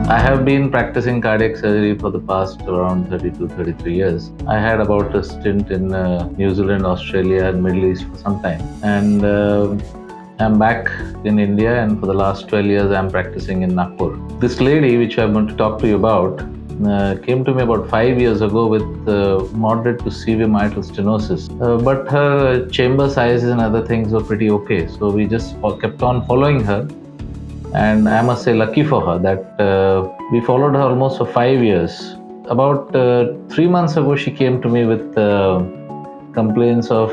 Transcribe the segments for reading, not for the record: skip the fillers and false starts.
I have been practicing cardiac surgery for the past around 32, 33 years. I had about a stint in New Zealand, Australia, and Middle East for some time. And I'm back in India, and for the last 12 years, I'm practicing in Nagpur. This lady, which I'm going to talk to you about, came to me about 5 years ago with moderate to severe mitral stenosis. But her chamber sizes and other things were pretty okay. So we just kept on following her. And I must say, lucky for her that we followed her almost for 5 years. About 3 months ago, she came to me with complaints of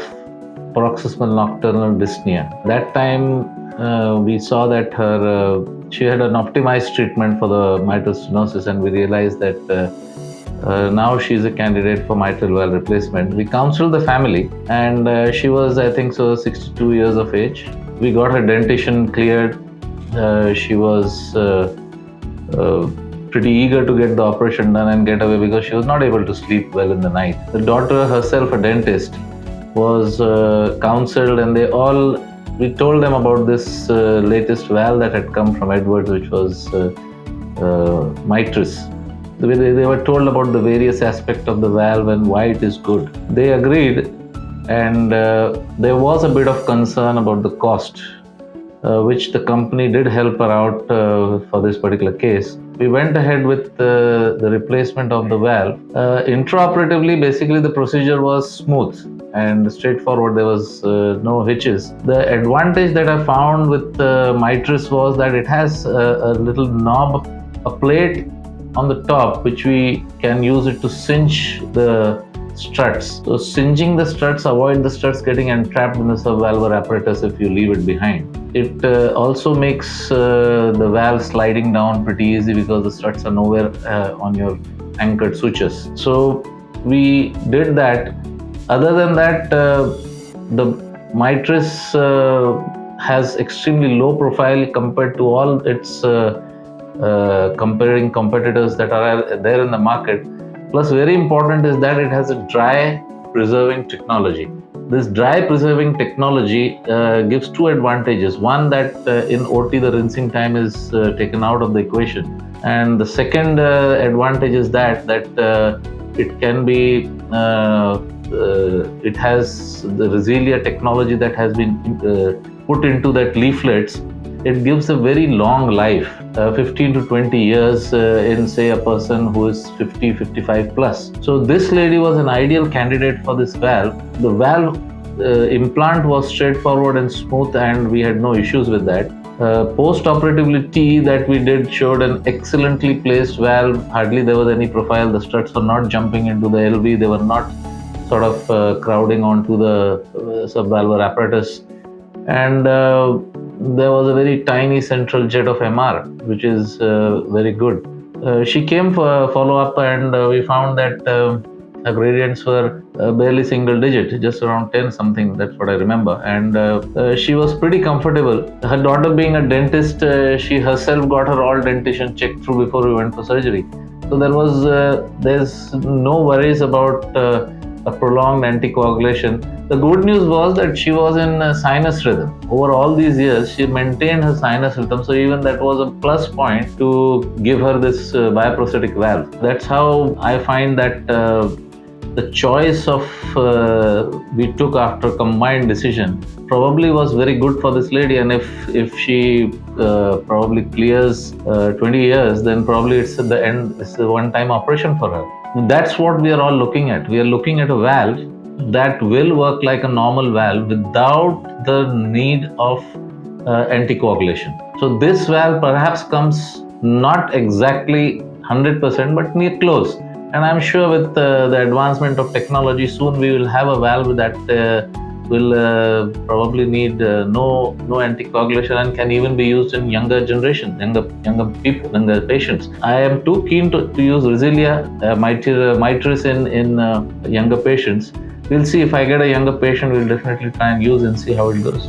paroxysmal nocturnal dyspnea. That time, we saw that she had an optimized treatment for the mitral stenosis, and we realized that now she's a candidate for mitral valve replacement. We counseled the family, and she was, I think, 62 years of age. We got her dentition cleared. She was pretty eager to get the operation done and get away because she was not able to sleep well in the night. The daughter herself, a dentist, was counseled, and we told them about this latest valve that had come from Edwards, which was Mitris. They were told about the various aspects of the valve and why it is good. They agreed, and there was a bit of concern about the cost, which the company did help her out for this particular case. We went ahead with the replacement of the valve. Intraoperatively, basically the procedure was smooth and straightforward. There was no hitches. The advantage that I found with Mitris was that it has a little knob, a plate on the top, which we can use it to cinch the struts. So cinching the struts avoid the struts getting entrapped in the subvalvular apparatus if you leave it behind. It also makes the valve sliding down pretty easy because the struts are nowhere on your anchored sutures. So we did that. Other than that, the Mitris has extremely low profile compared to all its comparing competitors that are there in the market. Plus, very important is that it has a dry preserving technology. This dry preserving technology gives two advantages. One, that in OT the rinsing time is taken out of the equation, and the second advantage is that it can be it has the Resilia technology that has been put into that leaflets. It gives a very long life, 15 to 20 years in, say, a person who is 50, 55 plus. So this lady was an ideal candidate for this valve. The valve implant was straightforward and smooth, and we had no issues with that. Post-operatively T that we did showed an excellently placed valve. Hardly there was any profile. The struts were not jumping into the LV. They were not sort of crowding onto the subvalvular apparatus. And there was a very tiny central jet of MR, which is very good. She came for follow-up, and we found that her gradients were barely single digit, just around 10 something, that's what I remember. And she was pretty comfortable. Her daughter being a dentist, she herself got her all dentition checked through before we went for surgery. So there's no worries about a prolonged anticoagulation. The good news was that she was in sinus rhythm. Over all these years, she maintained her sinus rhythm, so even that was a plus point to give her this bioprosthetic valve. That's how I find that the choice of we took after combined decision probably was very good for this lady, and if she probably clears 20 years, then probably it's at the end, it's a one-time operation for her. That's what we are all looking at. We are looking at a valve that will work like a normal valve without the need of anticoagulation. So this valve perhaps comes not exactly 100%, but near close. And I'm sure with the advancement of technology, soon we will have a valve that will probably need no anticoagulation and can even be used in younger generation, younger people, younger patients. I am too keen to use Resilia Mitris in younger patients. We'll see. If I get a younger patient, we'll definitely try and use and see how it goes.